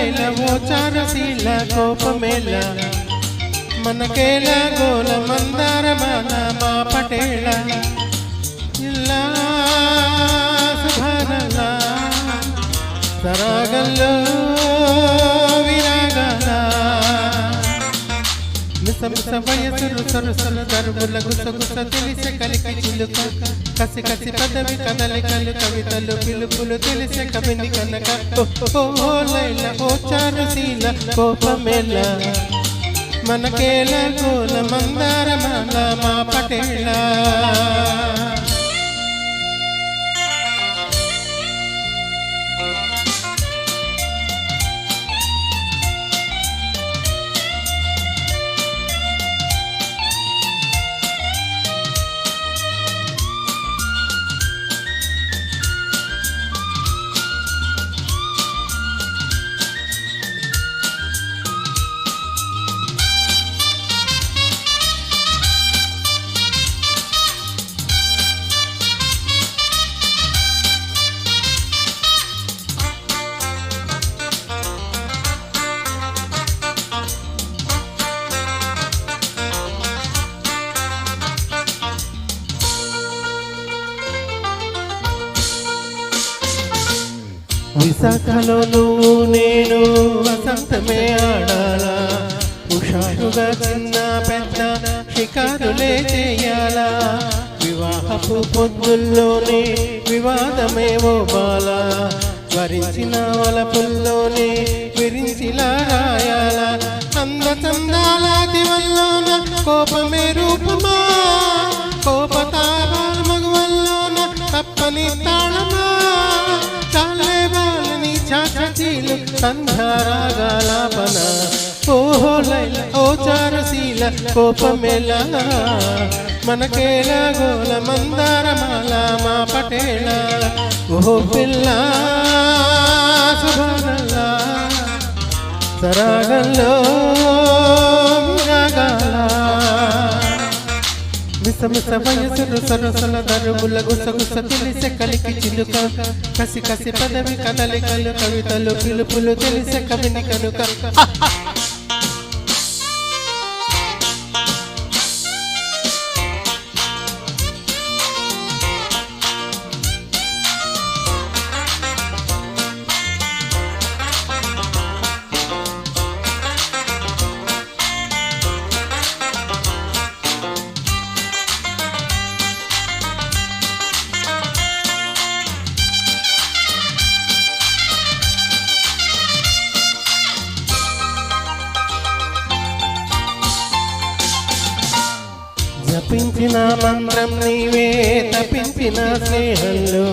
లైల ఓ చారశీల కోపమేల మనకేల గోల మందారమాల మా పటేళ ఇల్లా సుభానల్లా సరాగల్లో విరాగాల మిసమిస వయసురు సరుసల దరువుల గుసగుస తెలిసే కలికి చిలుక కసి కసి పదవి కదలికలు కవితలు పిలుపులు తెలిసే కవిని కనక ఓ లైల ఓ చారుశీల కోపమేల మనకేల గోల మందారమాల మా పటేళ విశాఖలో నువ్వు నేను వసంతమే ఆడాలా ఉషారుగా చిన్న పెద్ద షికారులే చేయాలా వివాహపు పొద్దుల్లోనే వివాదమేవో బాల వరించిన వలపుల్లోనే విరించిలా రాయాలా అందచందాల దివల్లోన కోపమే రూపమా కోపతాపాల మగువల్లోన తప్పని తాళమా చాలే బాలని చాచీలు సంధ్యారాగాలాపన ఓహో లైల ఓ చారుశీల కోపమేల మనకేల గోల మందారమాల మా పటేళ ఓహో పిల్ల సుభానల్లా సరాగంలో విరాగాల మిసమిస వయసులు సరసల దరువుల గుసగుస తెలిసే కలికి చిలుక కసి కసి పదవి కదలికలు కవితలు పిలుపులు తెలిసే కవిని కనుక జపించిన మంత్రం నీవే తపించిన స్నేహంలో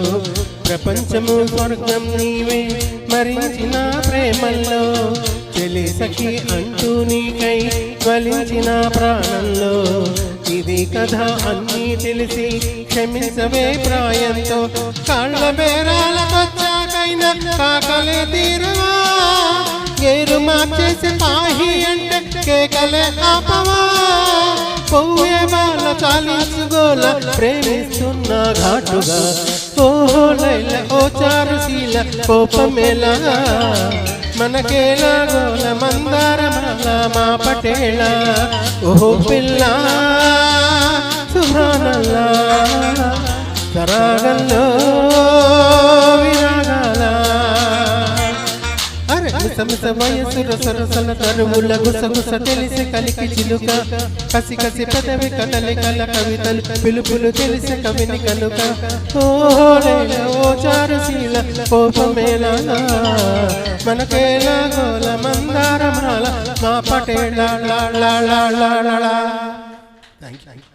ప్రపంచము స్వర్గం నీవే మరించిన ప్రేమల్లో చెలి సఖి అంటూ నీకై జ్వలించిన ప్రాణంలో ఇది కథ అన్నీ తెలిసి క్షమించవే ప్రాయంతో కాళ్ళ బేరాలకొచ్చాకైనా కాకలే తీరవా గేరు మార్చేసి పాహి అంటే కేకలే ఆపవా పోయే బాల చాలించుగోల ప్రేమిస్తున్న ఘాటుగా ఓహో లైల ఓ చారుశీల కోపమేల మనకేల గోల మందారమాల మా పటేళ ఓహో పిల్ల సుభానల్లా సరాగంలో విరాగాల మిసమిస వయసుల సరసల దరువుల గుసగుస తెలిసే కలికి చిలుక కసి కసి పెదవి కదలికల కవితలు పిలుపులు తెలిసే కవిని కనుక ఓ లైల ఓ చారుశీల కోపమేల మనకేల గోల మందారమాల మా పటేళ లా లా లా లా లా. థాంక్యూ.